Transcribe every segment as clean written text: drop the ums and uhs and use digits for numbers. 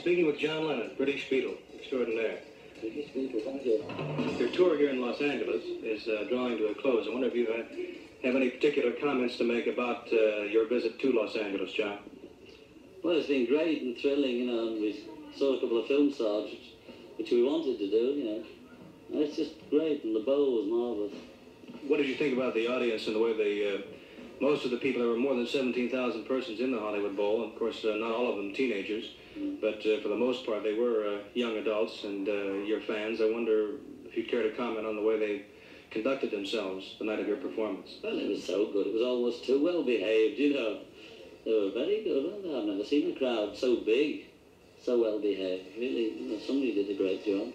Speaking with John Lennon, British Beatle extraordinaire. British Beatle, thank you. Your tour here in Los Angeles is drawing to a close. I wonder if you have any particular comments to make about your visit to Los Angeles, John? Well, it's been great and thrilling, you know, and we saw a couple of film stars, which we wanted to do, you know. And it's just great, and the bowl was marvellous. What did you think about the audience and the way they, most of the people, there were more than 17,000 persons in the Hollywood Bowl, and of course not all of them teenagers, but for the most part they were young adults and your fans. I wonder if you'd care to comment on the way they conducted themselves the night of your performance. Well, it was so good. It was almost too well behaved, you know. They were very good. I've never seen a crowd so big, so well behaved. Really, you know, somebody did a great job.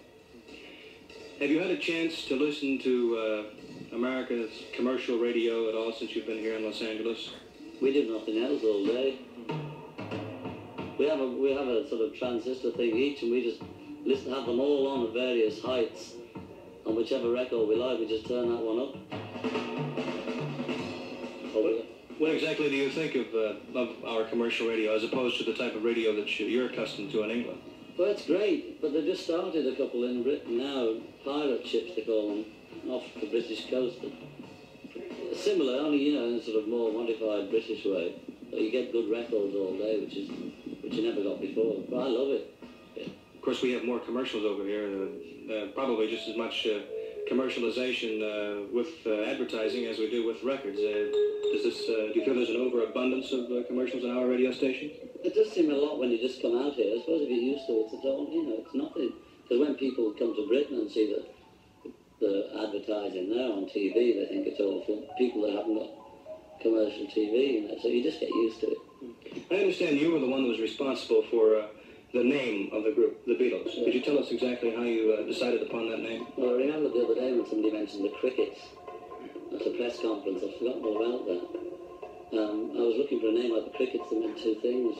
Have you had a chance to listen to America's commercial radio at all since you've been here in Los Angeles? We do nothing else all day. We have a sort of transistor thing each, and we just have them all on at various heights. On whichever record we like, we just turn that one up. What exactly do you think of our commercial radio as opposed to the type of radio that you're accustomed to in England? Well, it's great, but they just started a couple in Britain now, pirate ships they call them, off the British coast. Similar, only, you know, in a sort of more modified British way. But you get good records all day, which you never got before. But I love it. Yeah. Of course, we have more commercials over here, probably just as much commercialization with advertising as we do with records. Do you feel there's an overabundance of commercials on our radio station? It does seem a lot when you just come out here. I suppose if you're used to it, it's nothing. Because when people come to Britain and see the advertising there on TV, they think it's awful. People that haven't got commercial TV, you know, so you just get used to it. I understand you were the one who was responsible for the name of the group, the Beatles. Yeah. Could you tell us exactly how you decided upon that name? Well, I remember the other day when somebody mentioned the Crickets at a press conference. I've forgotten all about that. I was looking for a name like the Crickets that meant two things.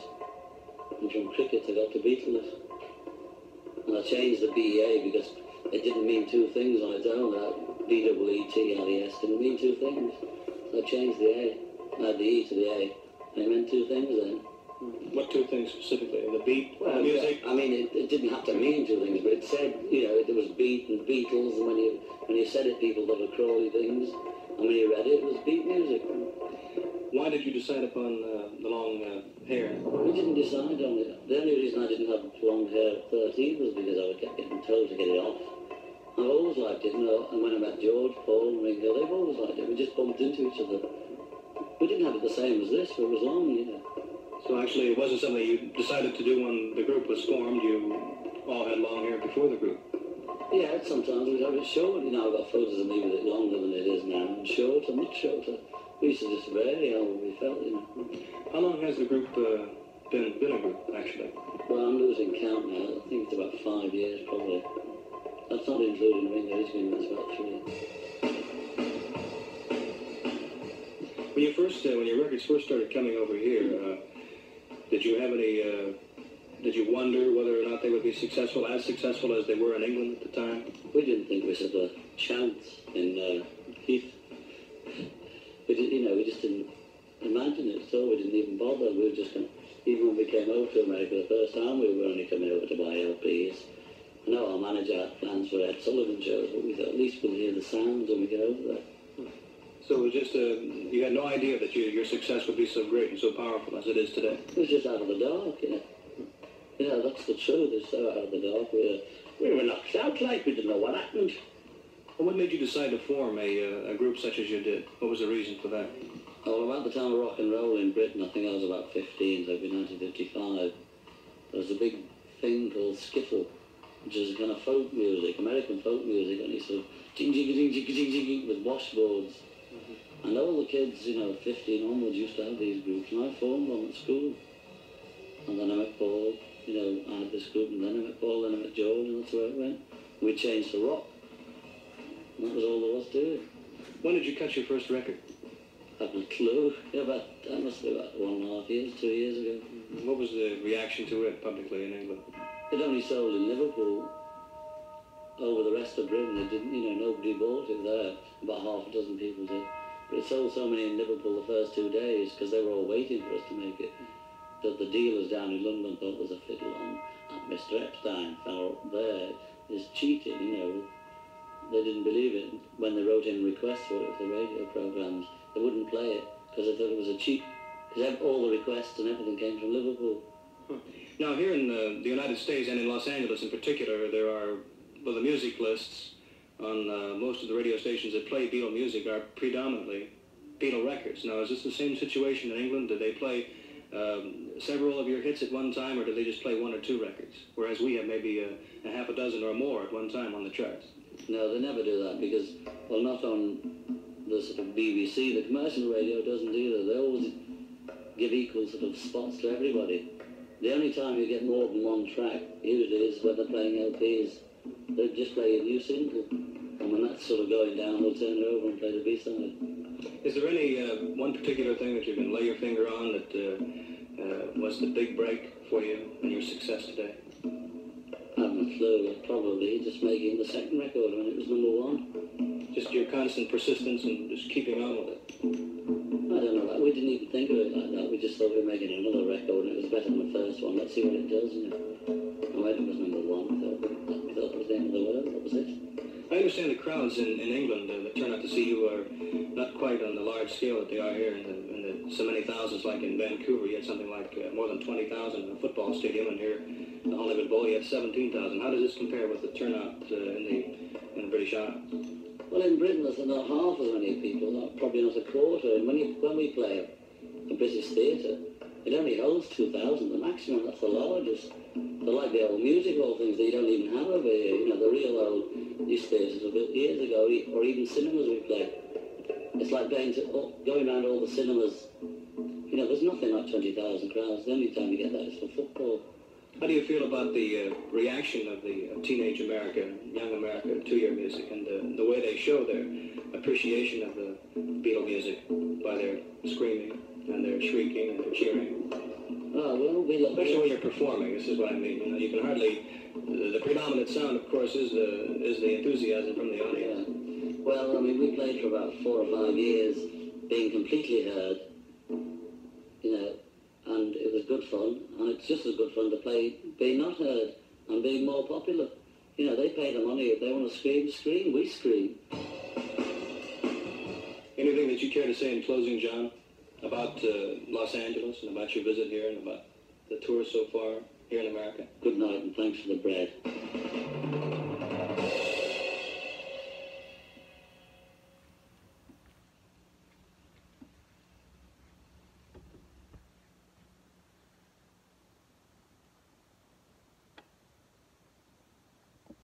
And from Crickets I got to Beatles. And I changed the BEA because it didn't mean two things on its own. That B-E-E-T-L-E-S didn't mean two things. So I changed the A. I had the E to the A. And it meant two things then. What two things specifically? The beat, well, the music? I mean, it didn't have to mean two things, but it said, you know, there was beat and Beatles, and when you said it, people thought of crawly things. And when you read it, it was beat music. Why did you decide upon the long hair? We didn't decide on it. The only reason I didn't have long hair at 13 was because I kept getting told to get it off. I've always liked it, you know, and when I met George, Paul, and Ringo, they've always liked it. We just bumped into each other. We didn't have it the same as this, but it was long, you know. So actually it wasn't something you decided to do when the group was formed. You all had long hair before the group. Yeah, sometimes we'd have it short. You know, I've got photos of me with it longer than it is now, and shorter, much shorter. We used to just vary how we felt, you know. How long has the group been a group, actually? Well, I'm losing count now. I think it's about 5 years, probably. That's not including Ringo. He's been with us about 3. When your records first started coming over here, did you have any? Did you wonder whether or not they would be successful as they were in England at the time? We didn't think we had a chance in Heath. We just didn't imagine it, so we didn't even bother. We were just going to, even when we came over to America the first time, we were only coming over to buy LPs. I know our manager had plans for Ed Sullivan shows, but we thought at least we'll hear the sounds when we get over there. So it was just, you had no idea that your success would be so great and so powerful as it is today? It was just out of the dark, you know. Yeah, that's the truth. It's so out of the dark. We were knocked out like we didn't know what happened. Well, what made you decide to form a group such as you did? What was the reason for that? Oh, about the time of rock and roll in Britain, I think I was about 15, so it'd be 1955. There was a big thing called skiffle, which is a kind of folk music, American folk music, and it's sort of jing with washboards. And all the kids, you know, 15 onwards used to have these groups, and I formed one at school. And then I met Paul, you know, I had this group, and then I met Paul, then I met George, and that's where it went. We changed to rock. And that was all there was to it. When did you cut your first record? I haven't a clue. Yeah, that must be about 1.5 years, 2 years ago. What was the reaction to it publicly in England? It only sold in Liverpool. Over the rest of Britain, it didn't, you know, nobody bought it there. About half a dozen people did. But it sold so many in Liverpool the first 2 days because they were all waiting for us to make it, that the dealers down in London thought it was a fiddle on. Mr. Epstein fell up there is cheating, you know. They didn't believe it. When they wrote in requests for it, for the radio programs, they wouldn't play it because they thought it was a cheat. Because all the requests and everything came from Liverpool. Now, here in the United States and in Los Angeles in particular, there are, well, the music lists on most of the radio stations that play Beatle music are predominantly Beatle records. Now, is this the same situation in England? Do they play several of your hits at one time, or do they just play one or two records? Whereas we have maybe a half a dozen or more at one time on the charts. No, they never do that because, well, not on the sort of BBC. The commercial radio doesn't either. They always give equal sort of spots to everybody. The only time you get more than one track usually is when they're playing LPs. They just play a new single, and when that's sort of going down, they'll turn it over and play the B-side. Is there any one particular thing that you can lay your finger on that was the big break for you and your success today? I haven't a clue. Probably just making the second record when it was #1. Just your constant persistence and just keeping on with it. I don't know. We didn't even think of it like that. We just thought we were making another record and it was better than the first one. Let's see what it does, you know. And when it was #1, we thought it was the end of the world. That was it. I understand the crowds in England that turn out to see you are not quite on the large scale that they are here in the so many thousands. Like in Vancouver, you had something like more than 20,000 in a football stadium, and here in the Hollywood Bowl, you had 17,000. How does this compare with the turnout in the British Isles? Well, in Britain, there's not half as many people, probably not a quarter. And when we play a British theatre, it only holds 2,000, the maximum. That's the largest. They're like the old music hall things that you don't even have over here. You know, the real old these theatres were built years ago, or even cinemas we play. It's like going around all the cinemas. You know, there's nothing like 20,000 crowds. The only time you get that is for football. How do you feel about the reaction of the teenage America, young America, to your music, and the way they show their appreciation of the Beatle music by their screaming and their shrieking and their cheering? Oh, well, we love especially when you're performing. This is what I mean. You know, you can hardly. The predominant sound, of course, is the enthusiasm from the audience. Yeah. Well, I mean, we played for about 4 or 5 years, being completely heard. You know. And it was good fun, and it's just as good fun to play being not heard and being more popular. You know, they pay the money. If they want to scream, scream, we scream. Anything that you care to say in closing, John, about Los Angeles and about your visit here and about the tour so far here in America? Good night, and thanks for the bread.